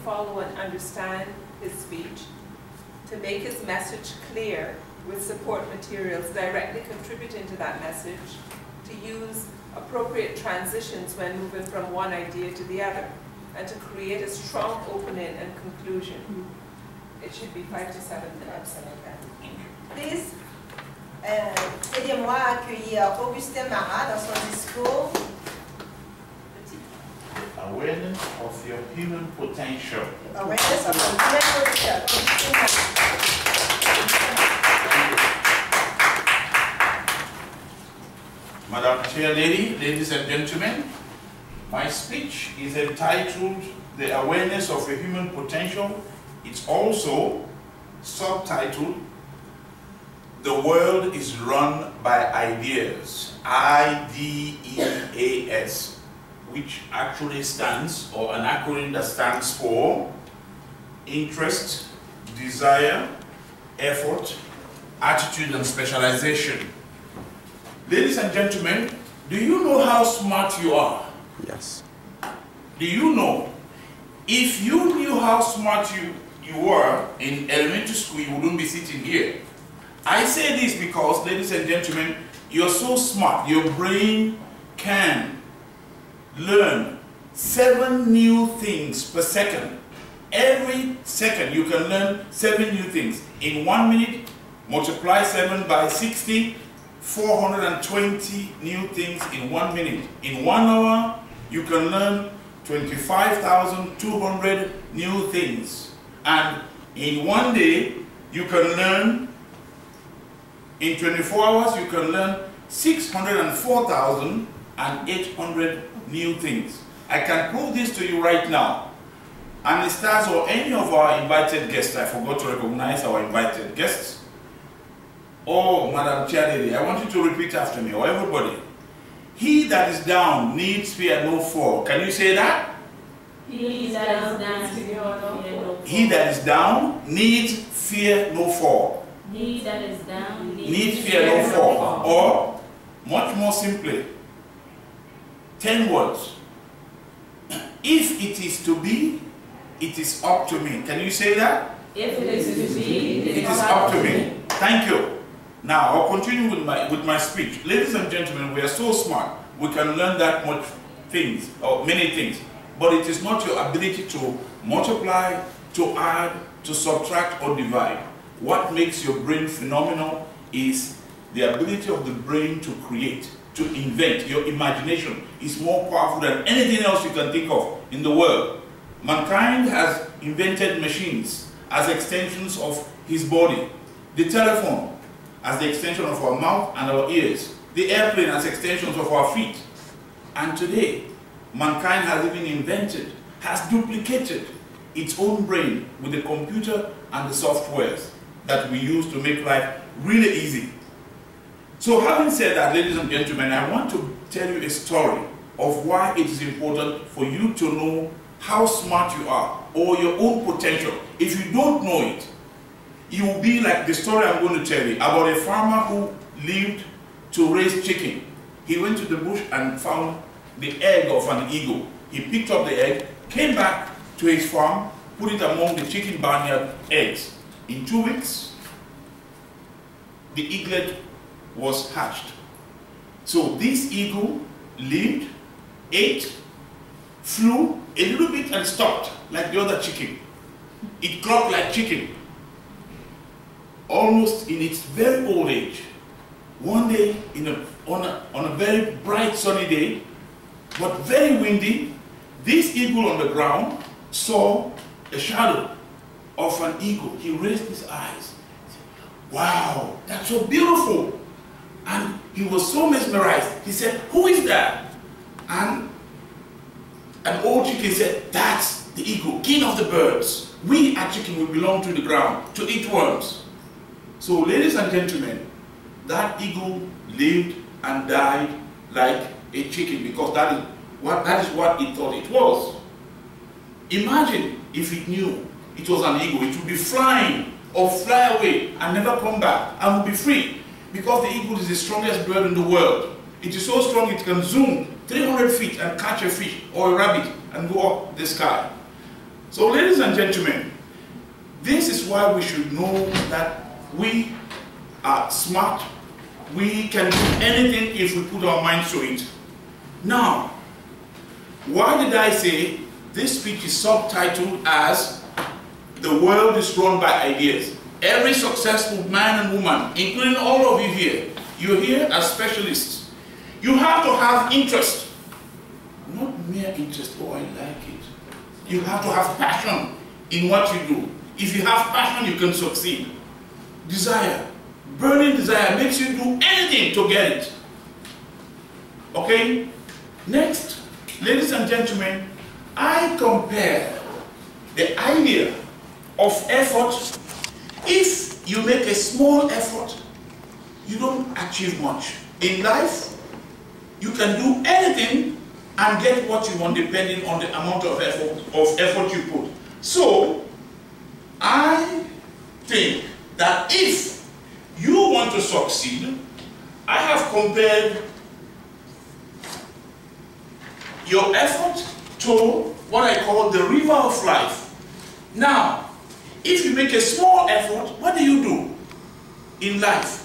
follow and understand his speech, to make his message clear with support materials directly contributing to that message, to use appropriate transitions when moving from one idea to the other, and to create a strong opening and conclusion. It should be 5 to 7 minutes. Please, aidez-moi à accueillir Augustine Marah dans son discours. Awareness of your human potential. Awareness of your human potential. Madam Chair Lady, ladies and gentlemen, my speech is entitled The Awareness of Your Human Potential. It's also subtitled The World is Run by Ideas, IDEAS, which actually stands, or an acronym that stands for interest, desire, effort, attitude, and specialization. Ladies and gentlemen, do you know how smart you are? Yes. Do you know? If you knew how smart you were in elementary school, you wouldn't be sitting here. I say this because, ladies and gentlemen, you're so smart. Your brain can learn 7 new things per second. Every second you can learn 7 new things. In 1 minute, multiply 7 by 60, 420 new things in 1 minute. In 1 hour, you can learn 25,200 new things. And in 1 day, you can learn, in 24 hours, you can learn 604,800 new things. I can prove this to you right now. And it starts or any of our invited guests. I forgot to recognize our invited guests. Oh, Madam Chair Lady, I want you to repeat after me, or everybody. He that is down needs fear no fall. Can you say that? He that is down He that is down needs fear no fall. He that is down Needs fear no fall. Or, much more simply, 10 words. If it is to be, it is up to me. Can you say that? If it is to be, it is up to me. Thank you. Now, I'll continue with my speech. Ladies and gentlemen, we are so smart. We can learn that much things, or many things. But it is not your ability to multiply, to add, to subtract, or divide. What makes your brain phenomenal is the ability of the brain to create, to invent. Your imagination is more powerful than anything else you can think of in the world. Mankind has invented machines as extensions of his body. The telephone as the extension of our mouth and our ears. The airplane as extensions of our feet. And today, mankind has even invented, has duplicated its own brain with the computer and the softwares that we use to make life really easy. So having said that, ladies and gentlemen, I want to tell you a story of why it is important for you to know how smart you are or your own potential. If you don't know it, you will be like the story I'm going to tell you about a farmer who lived to raise chicken. He went to the bush and found the egg of an eagle. He picked up the egg, came back to his farm, put it among the chicken barnyard eggs. In 2 weeks, the eaglet was hatched. So this eagle lived, ate, flew a little bit and stopped like the other chicken. It clucked like chicken. Almost in its very old age, one day on a very bright sunny day, but very windy, this eagle on the ground saw a shadow of an eagle. He raised his eyes. He said, "Wow, that's so beautiful." And he was so mesmerized. He said, "Who is that?" And an old chicken said, "That's the eagle, king of the birds. We as chicken will belong to the ground to eat worms." So, ladies and gentlemen, that eagle lived and died like a chicken because that is what it thought it was. Imagine if it knew it was an eagle, it would be flying or fly away and never come back and would be free, because the eagle is the strongest bird in the world. It is so strong it can zoom 300 feet and catch a fish or a rabbit and go up the sky. So ladies and gentlemen, this is why we should know that we are smart. We can do anything if we put our minds to it. Now, why did I say this speech is subtitled as "The world is run by ideas"? Every successful man and woman, including all of you here, you're here as specialists. You have to have interest. Not mere interest, oh I like it. You have to have passion in what you do. If you have passion, you can succeed. Desire, burning desire makes you do anything to get it. Okay? Next, ladies and gentlemen, I compare the idea of effort. If you make a small effort, you don't achieve much. In life, you can do anything and get what you want depending on the amount of effort you put. So, I think that if you want to succeed, I have compared your effort to what I call the river of life. Now, if you make a small effort, what do you do in life?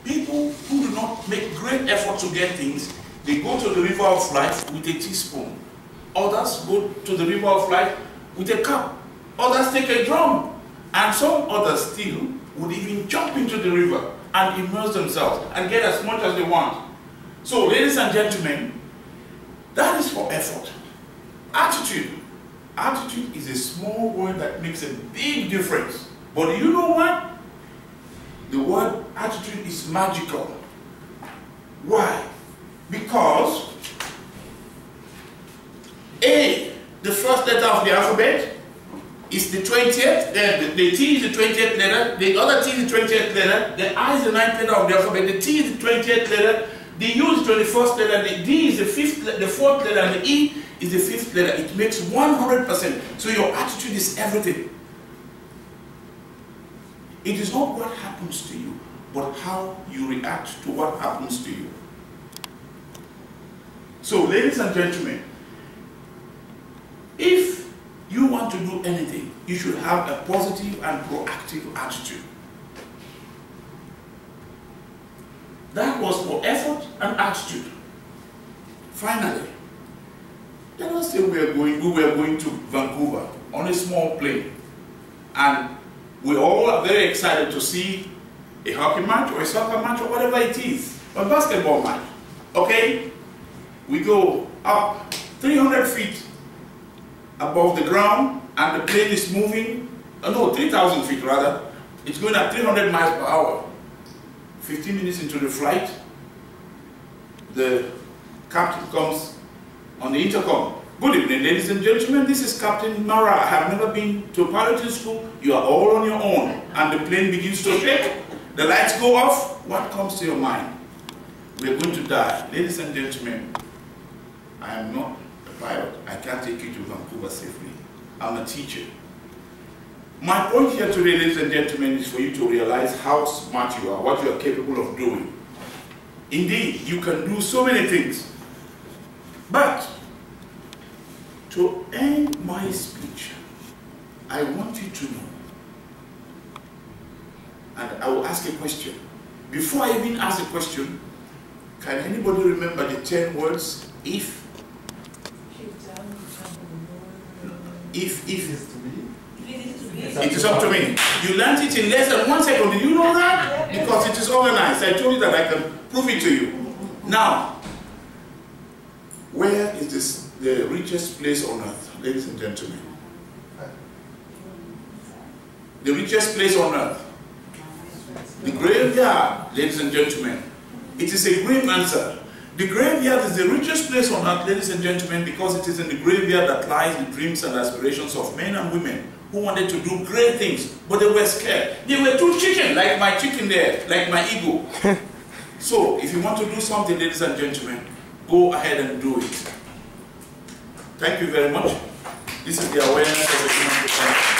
People who do not make great effort to get things, they go to the river of life with a teaspoon. Others go to the river of life with a cup. Others take a drum. And some others still would even jump into the river and immerse themselves and get as much as they want. So, ladies and gentlemen, that is for effort. Attitude. Attitude is a small word that makes a big difference. But you know what? The word attitude is magical. Why? Because A, the first letter of the alphabet, is the 20th, then the T is the 20th letter, the other T is the 20th letter, the I is the 9th letter of the alphabet, the T is the 20th letter, the U is the 21st letter, the D is the 4th letter, and the E is the 5th letter. It makes 100%. So your attitude is everything. It is not what happens to you, but how you react to what happens to you. So, ladies and gentlemen, if you want to do anything, you should have a positive and proactive attitude. That was for effort and attitude. Finally, let us say we were going to Vancouver on a small plane, and we all are very excited to see a hockey match or a soccer match or whatever it is, a basketball match. Okay? We go up 300 feet above the ground, and the plane is moving, no, 3,000 feet rather. It's going at 300 miles per hour. 15 minutes into the flight, the captain comes on the intercom. Good evening, ladies and gentlemen, this is Captain Marah. I have never been to a piloting school. You are all on your own. And the plane begins to shake. The lights go off. What comes to your mind? We are going to die. Ladies and gentlemen, I am not a pilot. I can't take you to Vancouver safely. I'm a teacher. My point here today, ladies and gentlemen, is for you to realize how smart you are, what you are capable of doing. Indeed, you can do so many things. But to end my speech, I want you to know, and I will ask a question. Before I even ask a question, can anybody remember the 10 words? If it is up to me. You learned it in less than 1 second. Did you know that? Because it is organized. I told you that I can prove it to you. Now, where is this the richest place on earth, ladies and gentlemen? The richest place on earth. The graveyard, ladies and gentlemen. It is a grave answer. The graveyard is the richest place on earth, ladies and gentlemen, because it is in the graveyard that lies the dreams and aspirations of men and women who wanted to do great things, but they were scared. They were too chicken, like my chicken there, like my ego. So, if you want to do something, ladies and gentlemen, go ahead and do it. Thank you very much. This is the awareness of the human potential.